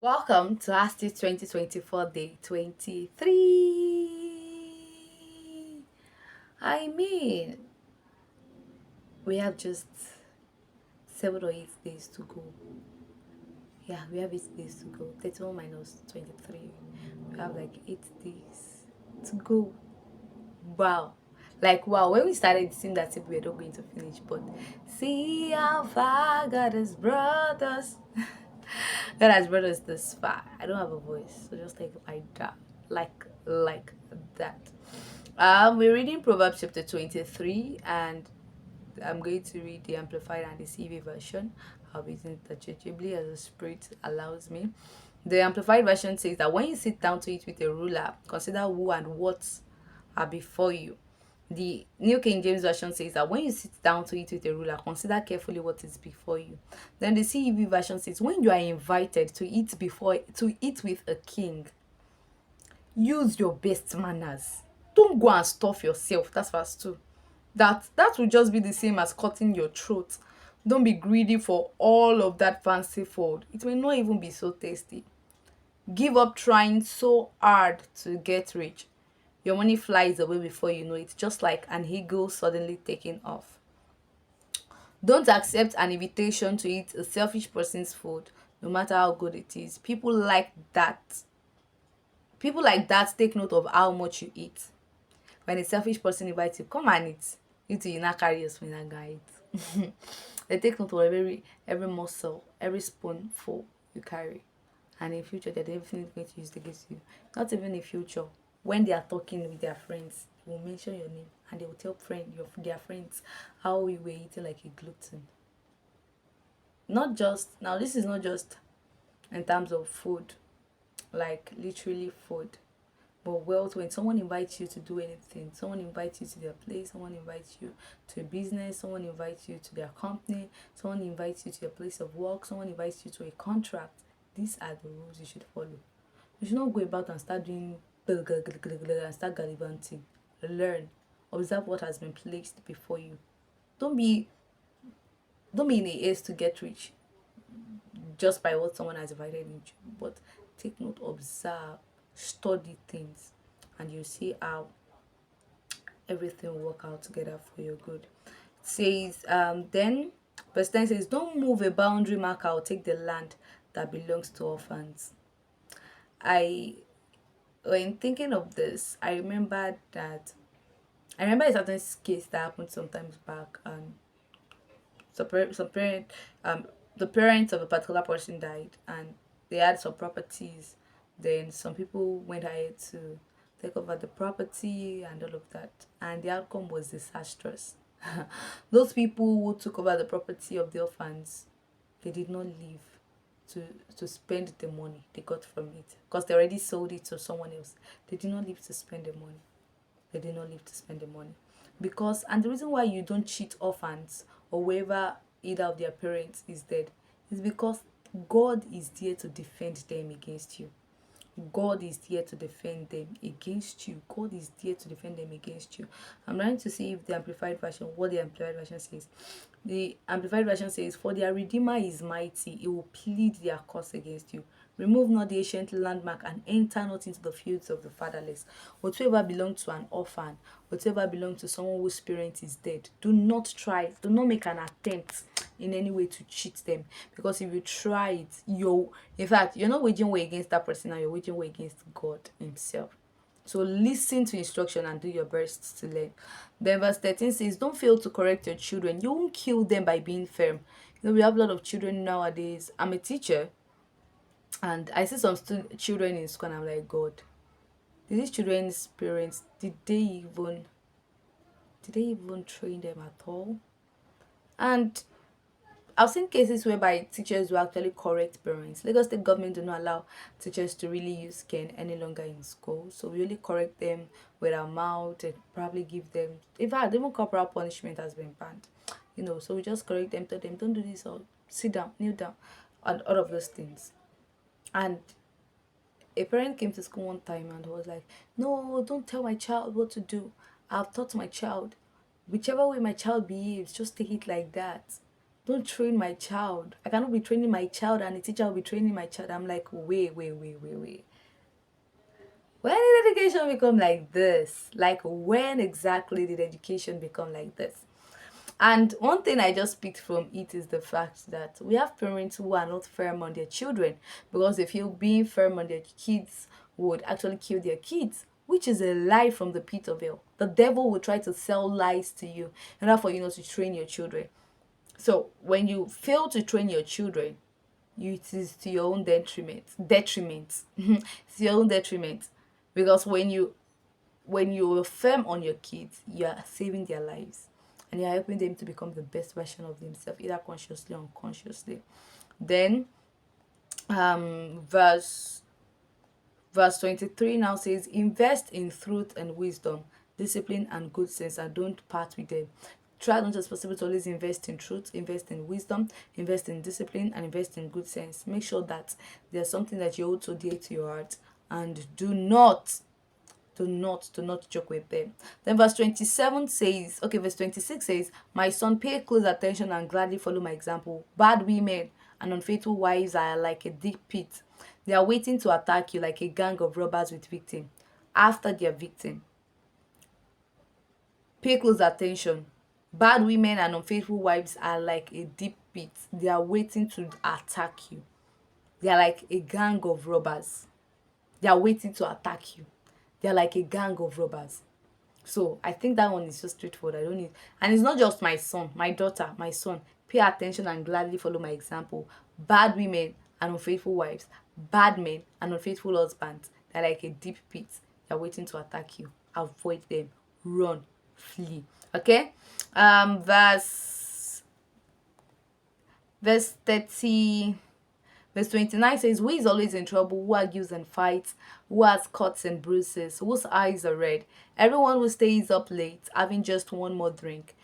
Welcome to Astute 2024 Day 23. I mean, we have just 7 or 8 days to go. Yeah, we have 8 days to go. 31 minus 23. We have like 8 days to go. Wow. Like, wow, when we started, it seemed that we were not going to finish. But see how far God has brought us. God has brought us this far. I don't have a voice, so just like that, like that. We're reading Proverbs chapter 23, and I'm going to read the Amplified and the CV version. I'll be using it interchangeably as the Spirit allows me. The Amplified version says that when you sit down to eat with a ruler, consider who and what are before you. The New King James Version says that when you sit down to eat with a ruler, consider carefully what is before you. Then the CEV version says when you are invited to eat with a king, use your best manners. Don't go and stuff yourself. That's verse 2. That will just be the same as cutting your throat. Don't be greedy for all of that fancy food. It may not even be so tasty. Give up trying so hard to get rich. Your money flies away before you know it, just like an eagle suddenly taking off. Don't accept an invitation to eat a selfish person's food, no matter how good it is. People like that take note of how much you eat. When a selfish person invites you, come and eat. You too, you not carry your spoon and go eat. They take note of every muscle, every spoonful you carry. And in future, they're definitely going to use it against you. Not even in future. When they are talking with their friends, they will mention your name and they will tell their friends how you were eating like a glutton. Not just now, this is not just in terms of food, like literally food. But wealth, when someone invites you to do anything, someone invites you to their place, someone invites you to a business, someone invites you to their company, someone invites you to your place of work, someone invites you to a contract, these are the rules you should follow. You should not go about and start doing and start gallivanting. Learn. Observe what has been placed before you. Don't be don't be in a haste to get rich just by what someone has invited you to, but take note, observe, study things, and you see how everything will work out together for your good. It says, then verse 10 says, don't move a boundary marker or take the land that belongs to orphans. I When thinking of this, I remember a certain case that happened sometimes back, and some parent the parents of a particular person died, and they had some properties. Then some people went ahead to take over the property and all of that, and the outcome was disastrous. Those people who took over the property of the orphans, they did not live to spend the money they got from it, because they already sold it to someone else. They did not live to spend the money. They did not live to spend the money. Because, and the reason why you don't cheat orphans or whoever either of their parents is dead is because God is there to defend them against you. God is there to defend them against you. God is there to defend them against you. I'm trying to see if the Amplified Version, what the Amplified Version says. The Amplified Version says, for their Redeemer is mighty, he will plead their cause against you. Remove not the ancient landmark and enter not into the fields of the fatherless. Whatsoever belongs to an orphan, whatsoever belongs to someone whose parent is dead, do not make an attempt in any way to cheat them, because if you try it, you're not waging war against that person, now you're waging war against God himself. So listen to instruction and do your best to learn. Then verse 13 says, don't fail to correct your children. You won't kill them by being firm. We have a lot of children nowadays. I'm a teacher, and I see some children in school, and I'm like, God, did these children's parents, did they even train them at all? And I've seen cases whereby teachers will actually correct parents. Lagos State government do not allow teachers to really use cane any longer in school. So we only correct them with our mouth and probably give them, in fact, even corporal punishment has been banned. So we just correct them, tell them, don't do this, or sit down, kneel down, and all of those things. And a parent came to school one time and was like, no, don't tell my child what to do. I've taught my child, whichever way my child behaves, just take it like that. Don't train my child. I cannot be training my child and the teacher will be training my child. I'm like, wait, wait, wait, wait, wait. When did education become like this? Like, when exactly did education become like this? And one thing I just picked from it is the fact that we have parents who are not firm on their children because they feel being firm on their kids would actually kill their kids, which is a lie from the pit of hell. The devil will try to sell lies to you in order for you not to train your children. So when you fail to train your children, it is to your own detriment. It's your own detriment, because when you're firm on your kids, you are saving their lives and you're helping them to become the best version of themselves, either consciously or unconsciously. Then verse 23 now says, invest in truth and wisdom, discipline and good sense, and don't part with them. Try as much as possible to always invest in truth, invest in wisdom, invest in discipline, and invest in good sense. Make sure that there's something that you hold so dear to your heart, and do not joke with them. Then verse 27 says, okay, verse 26 says, my son, pay close attention and gladly follow my example. Bad women and unfaithful wives are like a deep pit. They are waiting to attack you like a gang of robbers with victim. After their victim, pay close attention. Bad women and unfaithful wives are like a deep pit. They are waiting to attack you. They are like a gang of robbers. They are waiting to attack you. They are like a gang of robbers. So I think that one is just straightforward. I don't need, and it's not just my son, my daughter, my son. Pay attention and gladly follow my example. Bad women and unfaithful wives, bad men and unfaithful husbands, they're like a deep pit. They're waiting to attack you. Avoid them. Run. Flee. Okay? Verse 30. Verse 29 says, who is always in trouble, who argues and fights, who has cuts and bruises, whose eyes are red, everyone who stays up late, having just one more drink.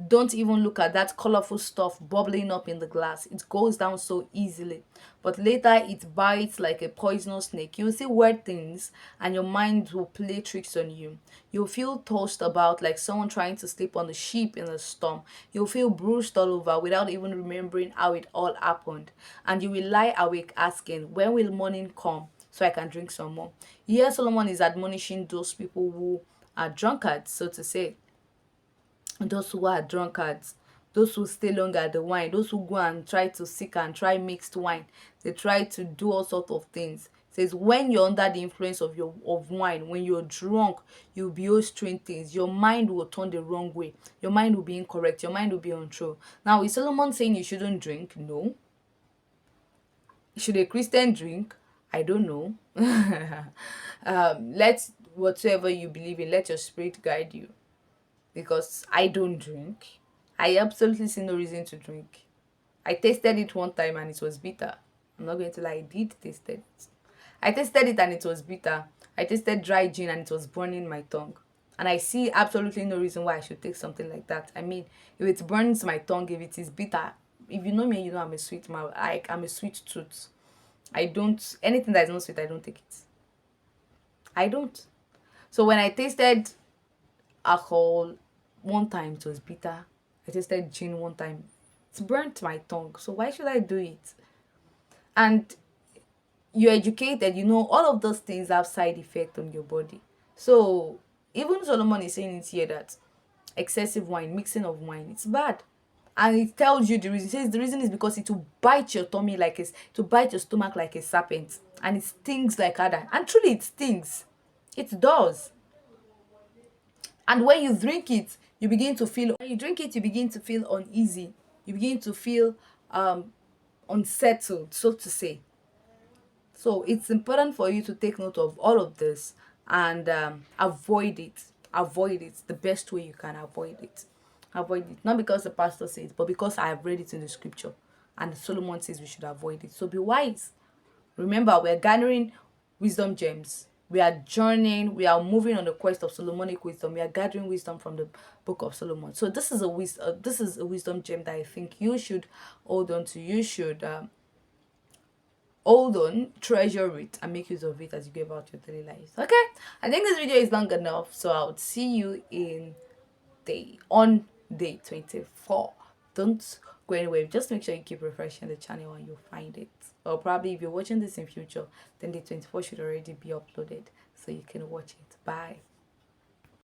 Don't even look at that colorful stuff bubbling up in the glass. It goes down so easily. But later it bites like a poisonous snake. You'll see weird things and your mind will play tricks on you. You'll feel tossed about like someone trying to sleep on the ship in a storm. You'll feel bruised all over without even remembering how it all happened. And you will lie awake asking, when will morning come so I can drink some more? Here Solomon is admonishing those people who are drunkards, so to say, those who are drunkards, those who stay long at the wine, those who go and try to seek and try mixed wine, they try to do all sorts of things. It says when you're under the influence of wine, when you're drunk, you'll be all strange things. Your mind will turn the wrong way. Your mind will be incorrect. Your mind will be untrue. Now, is Solomon saying you shouldn't drink? No. Should a Christian drink? I don't know. Let whatever you believe in, let your spirit guide you, because I don't drink. I absolutely see no reason to drink. I tasted it one time and it was bitter. I'm not going to lie, I did taste it. I tasted it and it was bitter. I tasted dry gin and it was burning my tongue. And I see absolutely no reason why I should take something like that. I mean, if it burns my tongue, if it is bitter, if you know me, you know I'm a sweet mouth. I'm a sweet tooth. I don't, anything that is not sweet, I don't take it. I don't. So when I tasted alcohol one time, it was bitter. I tasted gin one time, it's burnt my tongue. So why should I do it? And you're educated, you know all of those things have side effect on your body. So even Solomon is saying it here that excessive wine, mixing of wine, it's bad. And it tells you the reason. It says the reason is because it will bite your tummy like to bite your stomach like a serpent, and it stings like adder. And truly it stings. It does. And when you drink it, you begin to feel, when you drink it, you begin to feel uneasy. You begin to feel unsettled, so to say. So it's important for you to take note of all of this and avoid it. Avoid it the best way you can. Avoid it. Avoid it. Not because the pastor says, but because I have read it in the scripture. And Solomon says we should avoid it. So be wise. Remember, we're gathering wisdom gems. We are journeying. We are moving on the quest of Solomonic wisdom. We are gathering wisdom from the book of Solomon. So this is a wisdom gem that I think you should hold on to. You should hold on, treasure it, and make use of it as you go about your daily life. Okay, I think this video is long enough, so I'll see you on day 24. Don't go anywhere. Just make sure you keep refreshing the channel and you'll find it. Or probably if you're watching this in future, then the 24 should already be uploaded so you can watch it. Bye.